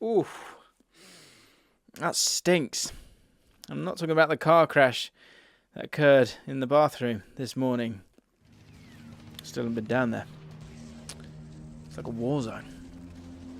Oof. That stinks. I'm not talking about the car crash that occurred in the bathroom this morning. Still haven't been down there. It's like a war zone.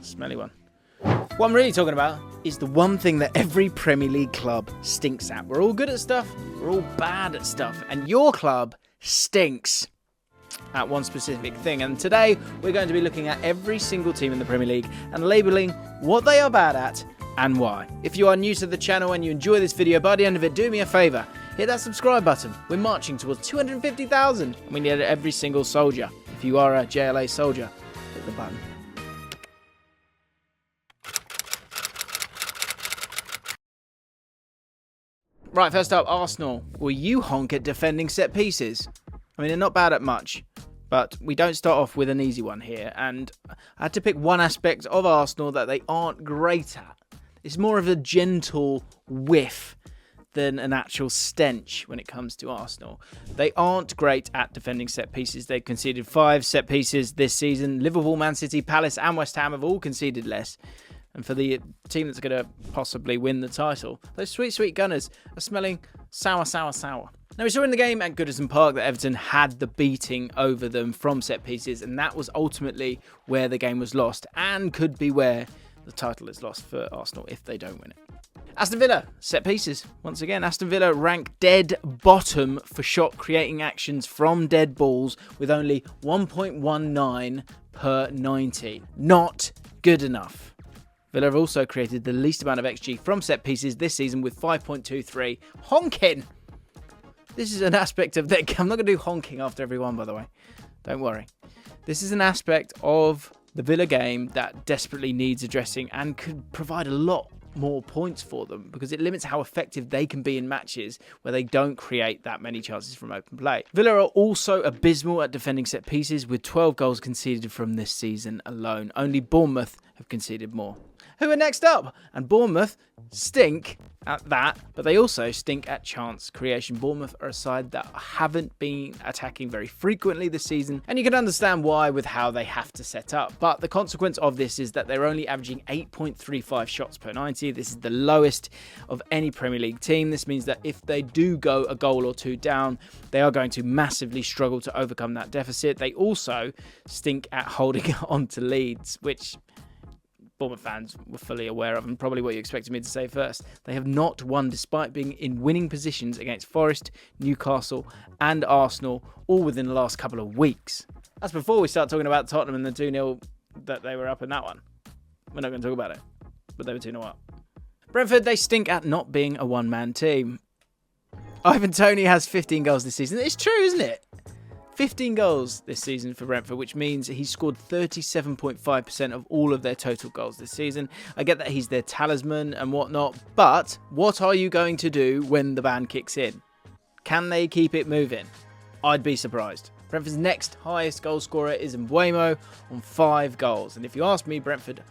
Smelly one. What I'm really talking about is the one thing that every Premier League club stinks at. We're all good at stuff, we're all bad at stuff, and your club stinks at one specific thing. And today we're going to be looking at every single team in the Premier League and labelling what they are bad at and why. If you are new to the channel and you enjoy this video, by the end of it, do me a favour, hit that subscribe button. We're marching towards 250,000 and we need every single soldier. If you are a JLA soldier, hit the button. Right, first up, Arsenal. Will you honk at defending set pieces? I mean, they're not bad at much, but we don't start off with an easy one here. And I had to pick one aspect of Arsenal that they aren't great at. It's more of a gentle whiff than an actual stench when it comes to Arsenal. They aren't great at defending set pieces. They've conceded 5 set pieces this season. Liverpool, Man City, Palace and West Ham have all conceded less. And for the team that's going to possibly win the title, those sweet, sweet Gunners are smelling sour, sour, sour. Now, we saw in the game at Goodison Park that Everton had the beating over them from set pieces, and that was ultimately where the game was lost, and could be where the title is lost for Arsenal if they don't win it. Aston Villa, set pieces. Once again, Aston Villa rank dead bottom for shot creating actions from dead balls with only 1.19 per 90. Not good enough. Villa have also created the least amount of XG from set pieces this season with 5.23. Honking! This is an aspect of that. I'm not going to do honking after every one, by the way. Don't worry. This is an aspect of the Villa game that desperately needs addressing and could provide a lot more points for them because it limits how effective they can be in matches where they don't create that many chances from open play. Villa are also abysmal at defending set pieces with 12 goals conceded from this season alone. Only Bournemouth have conceded more. Who are next up? And Bournemouth stink at that, but they also stink at chance creation. Bournemouth are a side that haven't been attacking very frequently this season, and you can understand why with how they have to set up. But the consequence of this is that they're only averaging 8.35 shots per 90. This is the lowest of any Premier League team. This means that if they do go a goal or two down, they are going to massively struggle to overcome that deficit. They also stink at holding on to leads, which Bournemouth fans were fully aware of, and probably what you expected me to say first. They have not won despite being in winning positions against Forest, Newcastle and Arsenal, all within the last couple of weeks. That's before we start talking about Tottenham and the 2-0 that they were up in that one. We're not going to talk about it, but they were 2-0 up. Brentford, they stink at not being a one-man team. Ivan Toney has 15 goals this season. It's true, isn't it? 15 goals this season for Brentford, which means he's scored 37.5% of all of their total goals this season. I get that he's their talisman and whatnot, but what are you going to do when the ban kicks in? Can they keep it moving? I'd be surprised. Brentford's next highest goal scorer is Mbuemo on 5 goals. And if you ask me, Brentford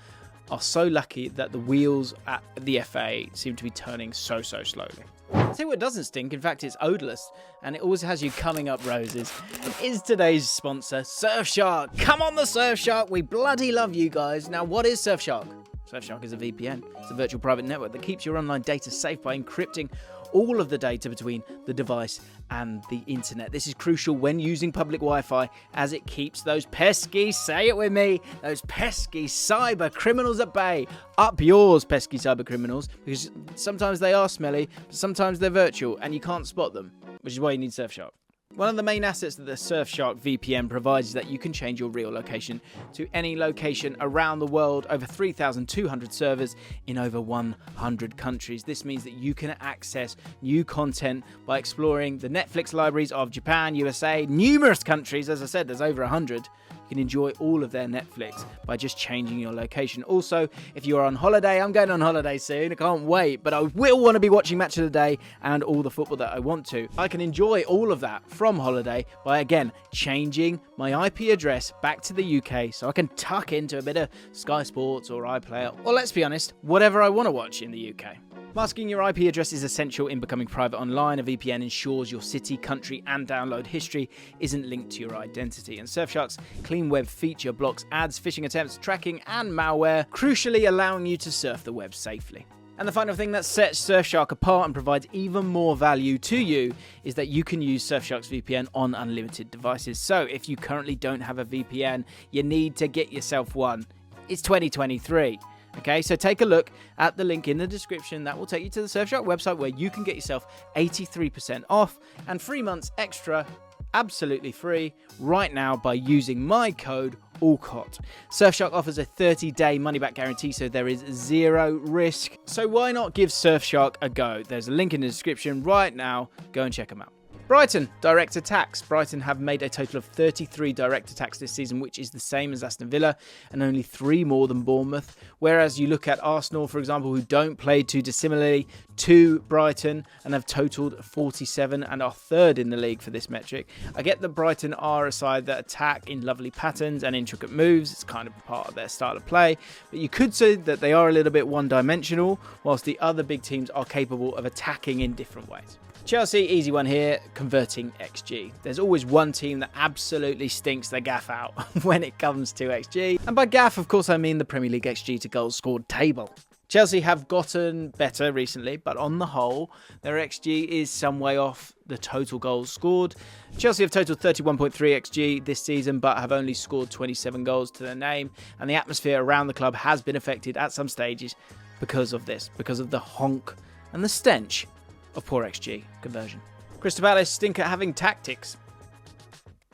are so lucky that the wheels at the FA seem to be turning so slowly. I'll tell you what doesn't stink, in fact it's odourless, and it always has you coming up roses. It is today's sponsor, Surfshark. Come on the Surfshark, we bloody love you guys. Now what is Surfshark? Surfshark is a VPN. It's a virtual private network that keeps your online data safe by encrypting all of the data between the device and the internet. This is crucial when using public Wi-Fi as it keeps those pesky, say it with me, those pesky cyber criminals at bay. Up yours, pesky cyber criminals, because sometimes they are smelly, but sometimes they're virtual and you can't spot them, which is why you need Surfshark. One of the main assets that the Surfshark VPN provides is that you can change your real location to any location around the world, over 3,200 servers in over 100 countries. This means that you can access new content by exploring the Netflix libraries of Japan, USA, numerous countries. As I said, there's over 100. You can enjoy all of their Netflix by just changing your location. Also, if you're on holiday, I'm going on holiday soon, I can't wait, but I will want to be watching Match of the Day and all the football that I want to. I can enjoy all of that from holiday by, again, changing my IP address back to the UK so I can tuck into a bit of Sky Sports or iPlayer, or let's be honest, whatever I want to watch in the UK. Masking your IP address is essential in becoming private online. A VPN ensures your city, country, and download history isn't linked to your identity. And Surfshark's Clean Web feature blocks ads, phishing attempts, tracking, and malware, crucially allowing you to surf the web safely. And the final thing that sets Surfshark apart and provides even more value to you is that you can use Surfshark's VPN on unlimited devices. So if you currently don't have a VPN, you need to get yourself one. It's 2023. Okay, so take a look at the link in the description. That will take you to the Surfshark website where you can get yourself 83% off and 3 months extra, absolutely free, right now by using my code Allcott. Surfshark offers a 30-day money-back guarantee, so there is zero risk. So why not give Surfshark a go? There's a link in the description right now. Go and check them out. Brighton, direct attacks. Brighton have made a total of 33 direct attacks this season, which is the same as Aston Villa and only 3 more than Bournemouth. Whereas you look at Arsenal, for example, who don't play too dissimilarly to Brighton and have totaled 47 and are 3rd in the league for this metric. I get that Brighton are a side that attack in lovely patterns and intricate moves. It's kind of part of their style of play. But you could say that they are a little bit one-dimensional, whilst the other big teams are capable of attacking in different ways. Chelsea, easy one here, converting XG. There's always one team that absolutely stinks their gaff out when it comes to XG. And by gaff, of course, I mean the Premier League XG to goals scored table. Chelsea have gotten better recently, but on the whole, their XG is some way off the total goals scored. Chelsea have totaled 31.3 XG this season, but have only scored 27 goals to their name. And the atmosphere around the club has been affected at some stages because of this, because of the honk and the stench of poor XG conversion. Crystal Palace stink at having tactics.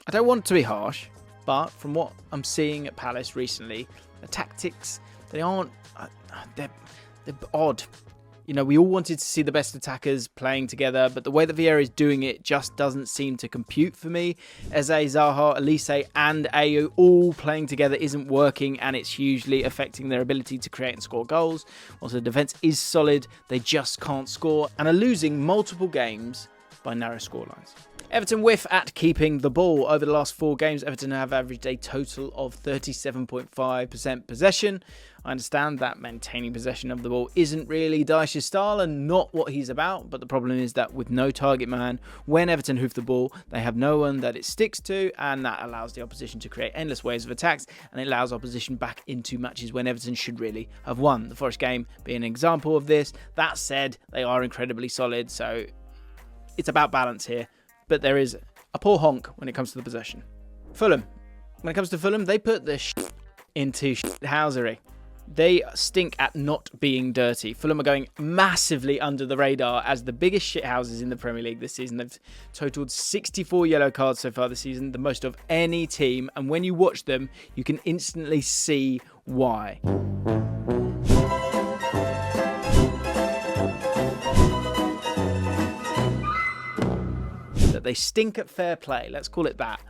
I don't want to be harsh, but from what I'm seeing at Palace recently, the tactics, they're odd. You know, we all wanted to see the best attackers playing together, but the way that Vieira is doing it just doesn't seem to compute for me. Eze, Zaha, Elise, and Ayew all playing together isn't working, and it's hugely affecting their ability to create and score goals. Also, the defence is solid, they just can't score, and are losing multiple games by narrow scorelines. Everton whiff at keeping the ball. Over the last 4 games, Everton have averaged a total of 37.5% possession. I understand that maintaining possession of the ball isn't really Dyche's style and not what he's about, but the problem is that with no target man, when Everton hoof the ball, they have no one that it sticks to, and that allows the opposition to create endless waves of attacks, and it allows opposition back into matches when Everton should really have won. The Forest game being an example of this. That said, they are incredibly solid, so it's about balance here. But there is a poor honk when it comes to the possession. Fulham. When it comes to Fulham, they put the into housery. They stink at not being dirty. Fulham are going massively under the radar as the biggest shithouses in the Premier League this season. They've totaled 64 yellow cards so far this season, the most of any team. And when you watch them, you can instantly see why. They stink at fair play, let's call it that.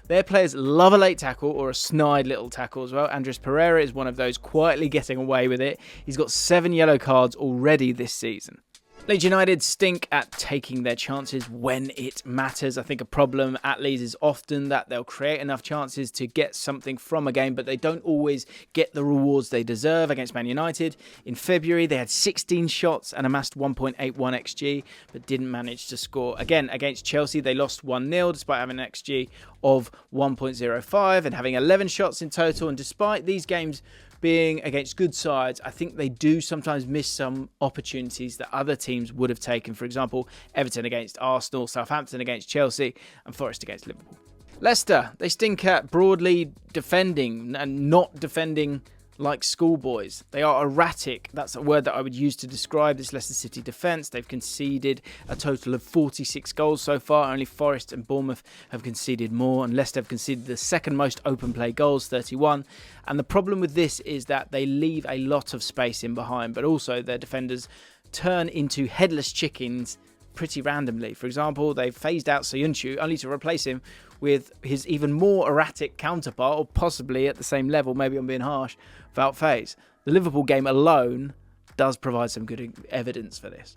Their players love a late tackle or a snide little tackle as well. Andres Pereira is one of those quietly getting away with it. He's got 7 yellow cards already this season. Leeds United stink at taking their chances when it matters. I think a problem at Leeds is often that they'll create enough chances to get something from a game, but they don't always get the rewards they deserve. Against Man United in February, they had 16 shots and amassed 1.81 XG, but didn't manage to score. Again, against Chelsea, they lost 1-0 despite having an XG of 1.05 and having 11 shots in total. And despite these games being against good sides, I think they do sometimes miss some opportunities that other teams would have taken. For example, Everton against Arsenal, Southampton against Chelsea, and Forest against Liverpool. Leicester, they stink at broadly defending and not defending like schoolboys. They are erratic. That's a word that I would use to describe this Leicester City defence. They've conceded a total of 46 goals so far. Only Forest and Bournemouth have conceded more, and Leicester have conceded the second most open play goals, 31. And the problem with this is that they leave a lot of space in behind, but also their defenders turn into headless chickens pretty randomly. For example, they've phased out Soyuncu only to replace him with his even more erratic counterpart, or possibly at the same level, maybe I'm being harsh, Wout Faes. The Liverpool game alone does provide some good evidence for this.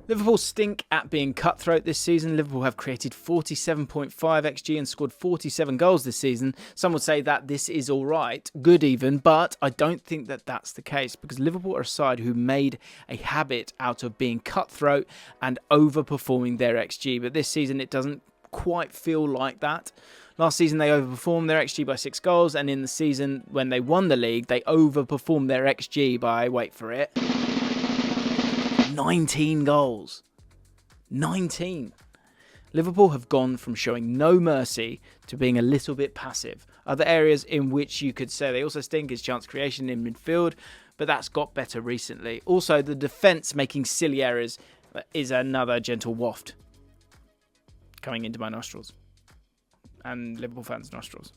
Liverpool stink at being cutthroat this season. Liverpool have created 47.5 XG and scored 47 goals this season. Some would say that this is all right, good even, but I don't think that that's the case because Liverpool are a side who made a habit out of being cutthroat and overperforming their XG. But this season it doesn't quite feel like that. Last season they overperformed their XG by 6 goals, and in the season when they won the league, they overperformed their XG by, wait for it, 19 goals. 19. Liverpool have gone from showing no mercy to being a little bit passive. Other areas in which you could say they also stink is chance creation in midfield, but that's got better recently. Also, the defence making silly errors is another gentle waft coming into my nostrils and Liverpool fans' nostrils.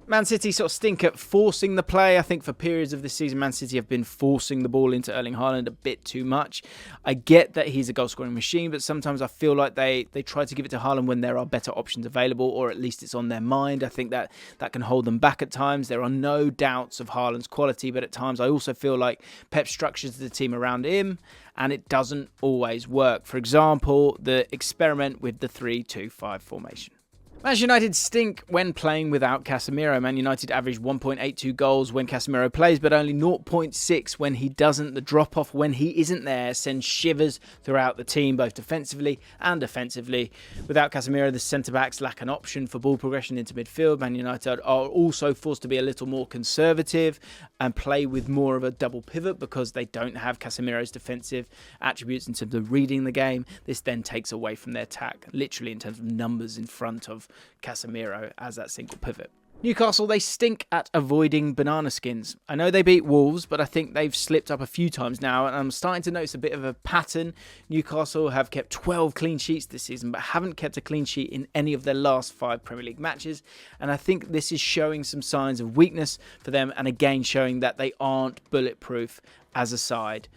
Man City sort of stink at forcing the play. I think for periods of this season, Man City have been forcing the ball into Erling Haaland a bit too much. I get that he's a goal-scoring machine, but sometimes I feel like they try to give it to Haaland when there are better options available, or at least it's on their mind. I think that can hold them back at times. There are no doubts of Haaland's quality, but at times I also feel like Pep structures the team around him, and it doesn't always work. For example, the experiment with the 3-2-5 formation. Manchester United stink when playing without Casemiro. Man United average 1.82 goals when Casemiro plays, but only 0.6 when he doesn't. The drop-off when he isn't there sends shivers throughout the team, both defensively and offensively. Without Casemiro, the centre-backs lack an option for ball progression into midfield. Man United are also forced to be a little more conservative and play with more of a double pivot because they don't have Casemiro's defensive attributes in terms of reading the game. This then takes away from their attack, literally in terms of numbers in front of Casemiro as that single pivot. Newcastle, they stink at avoiding banana skins. I know they beat Wolves, but I think they've slipped up a few times now, and I'm starting to notice a bit of a pattern. Newcastle have kept 12 clean sheets this season, but haven't kept a clean sheet in any of their last 5 Premier League matches, and I think this is showing some signs of weakness for them, and again showing that they aren't bulletproof as a side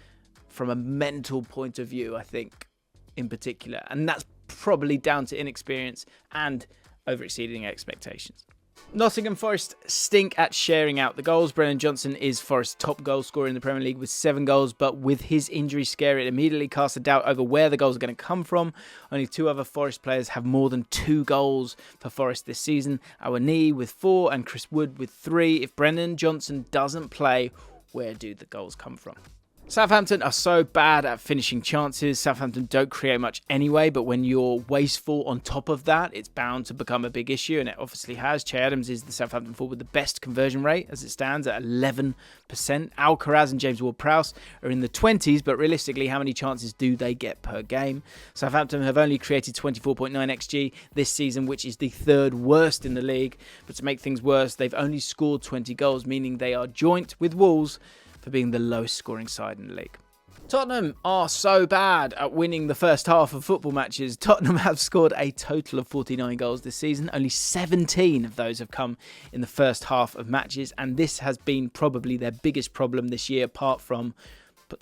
from a mental point of view, I think, in particular, and that's probably down to inexperience and over-exceeding expectations. Nottingham Forest stink at sharing out the goals. Brennan Johnson is Forest's top goal scorer in the Premier League with 7 goals, but with his injury scare, it immediately casts a doubt over where the goals are going to come from. Only 2 other Forest players have more than 2 goals for Forest this season. Awani with 4 and Chris Wood with 3. If Brennan Johnson doesn't play, where do the goals come from? Southampton are so bad at finishing chances. Southampton don't create much anyway, but when you're wasteful on top of that, it's bound to become a big issue, and it obviously has. Che Adams is the Southampton forward with the best conversion rate as it stands at 11%. Alcaraz and James Ward-Prowse are in the 20s, but realistically, how many chances do they get per game? Southampton have only created 24.9 XG this season, which is the 3rd worst in the league. But to make things worse, they've only scored 20 goals, meaning they are joint with Wolves for being the lowest scoring side in the league. Tottenham are so bad at winning the first half of football matches. Tottenham have scored a total of 49 goals this season. Only 17 of those have come in the first half of matches, and this has been probably their biggest problem this year, apart from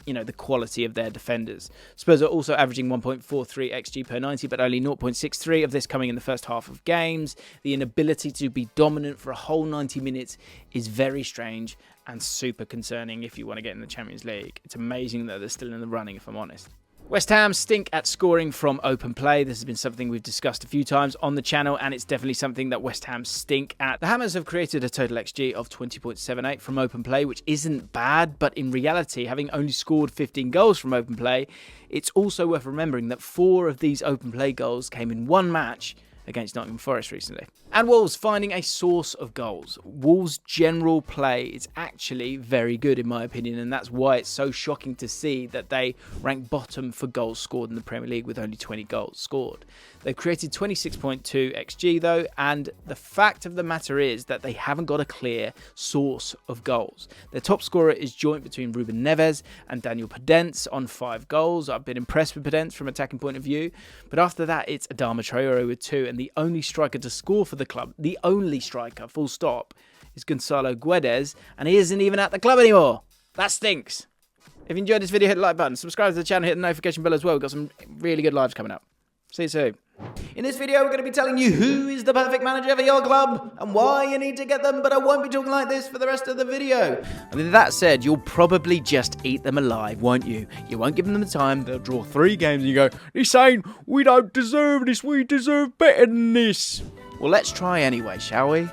the quality of their defenders. Spurs are also averaging 1.43 XG per 90, but only 0.63 of this coming in the first half of games. The inability to be dominant for a whole 90 minutes is very strange and super concerning if you want to get in the Champions League. It's amazing that they're still in the running, if I'm honest. West Ham stink at scoring from open play. This has been something we've discussed a few times on the channel, and it's definitely something that West Ham stink at. The Hammers have created a total XG of 20.78 from open play, which isn't bad, but in reality, having only scored 15 goals from open play, it's also worth remembering that 4 of these open play goals came in one match against Nottingham Forest recently. And Wolves finding a source of goals. Wolves' general play is actually very good in my opinion, and that's why it's so shocking to see that they rank bottom for goals scored in the Premier League with only 20 goals scored. They've created 26.2 XG though, and the fact of the matter is that they haven't got a clear source of goals. Their top scorer is joint between Ruben Neves and Daniel Podence on 5 goals. I've been impressed with Podence from an attacking point of view, but after that it's Adama Traore with 2, and the only striker to score for the club, the only striker, full stop, is Gonzalo Guedes, and he isn't even at the club anymore. That stinks. If you enjoyed this video, hit the like button, subscribe to the channel, hit the notification bell as well. We've got some really good lives coming up. See you soon. In this video, we're going to be telling you who is the perfect manager for your club and why you need to get them, but I won't be talking like this for the rest of the video. I mean, that said, you'll probably just eat them alive, won't you? You won't give them the time, they'll draw 3 games and you go, "This ain't, we don't deserve this, we deserve better than this." Well, let's try anyway, shall we?